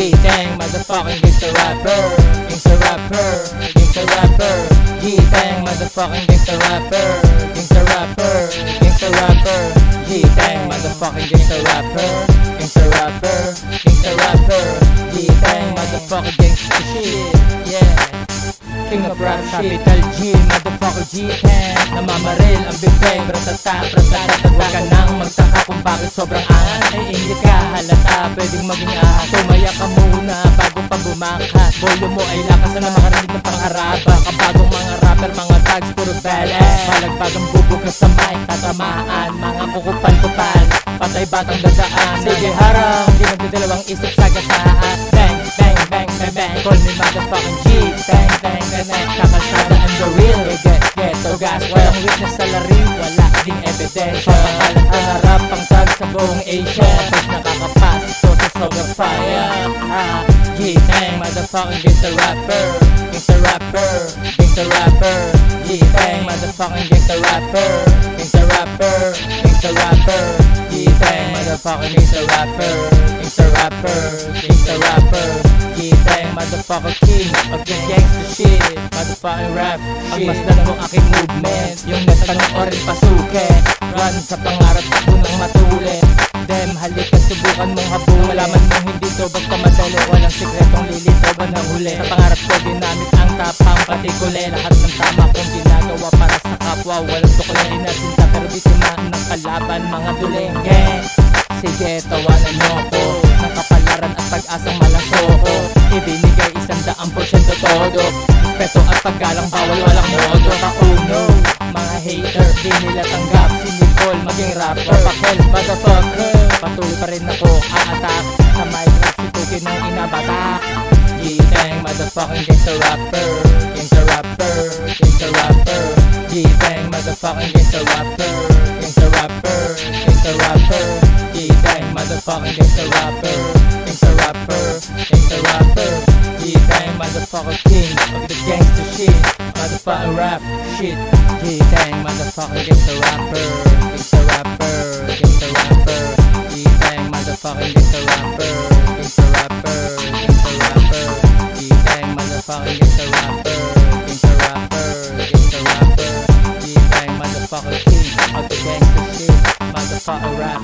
G-Tang, motherfucking gangsta rapper. Gangsta rapper, gangsta rapper. G-Tang, motherfucking gangsta rapper. Gangsta rapper, gangsta rapper. G-Tang, motherfucking gangsta rapper. Gangsta rapper, gangsta rapper. G-Tang, motherfucking gangsta shit. Yeah, king of rap, capital G, motherfucker G-Tang. Namamaril ang bibig, bratata, bratata. Huwag ka nang magtaka kung bakit sobrang angas. Ay hindi ka halata, pwedeng maging ahas. Tumaya ka muna bago pa bumakas. Volume mo ay lakas na makarinig ng pang-araba. Kabagong mga rapper, mga tags, puro badass. Malagbagang bubog ka sa mic, tatamaan. Mga kukupal-kupal, patay batang dadaan. Sige harang, di nagdadalawang isip sa gasaan. Bang, bang, bang, bang, bang. Call me motherfucking G. Bang, bang, bang, bang. Kakasada and the real. Ghetto gas, walang witness sa lari. Wala ding ebidensya. Pakalat ang harap, pang tag sa buong Asia. Kapag nakakapas, ito sa sobrang fire. G-Tang, motherfucking gangsta rapper. Gangsta rapper, gangsta rapper. G-Tang, motherfucking gangsta rapper. Gangsta rapper, gangsta rapper. G-Tang, motherfucking gangsta rapper. Gangsta rapper, gangsta rapper. G-Tang, motherfucker king of the gangsta shit. Motherfucking rap shit. Pagmasdan mo aking movement, yung natanoorin pasukin. Run sa pangarap at unang matulin. Dem, halika subukan mong habulin. Malaman mong hindi to basta madali. Walang sikretong lilitaw ba ng huli. Sa pangarap ko ginamit ang tapang patikuli. Lahat ng tama kong ginagawa para sa kapwa. Walang tukulay na sinta pero di timaan ng kalaban. Mga dulengge, sige tawanan mo ko. Ng kapalaran at pag-asang malasoko. Ibinigay 100% todo. Respeto at paggalang bawal walang modo. Kauno, mga hater di nila tanggap. Si Nicole maging rapper. Pakel, motherfucker. Patuloy pa rin ako a-attack. Sa mic rap si Tuki ng inabata. G-Tang, motherfucking gangsta rapper. Gangsta rapper, gangsta rapper. G-Tang, motherfucking gangsta rapper. Gangsta rapper, gangsta rapper. G-Tang, motherfucking gangsta rapper. Gangsta rapper, gangsta rapper. G-Tang, motherfucker king of the gangsta shit. Motherfucking rap shit. G-Tang, motherfucking gangsta rapper. Gangsta rapper, gangsta rapper. G-Tang, motherfucking gangsta rapper. Gangsta rapper, gangsta rapper. G-Tang, motherfucking gangsta rapper. Gangsta rapper, gangsta rapper. G-Tang, motherfucker king of the gangsta shit. Motherfucker rap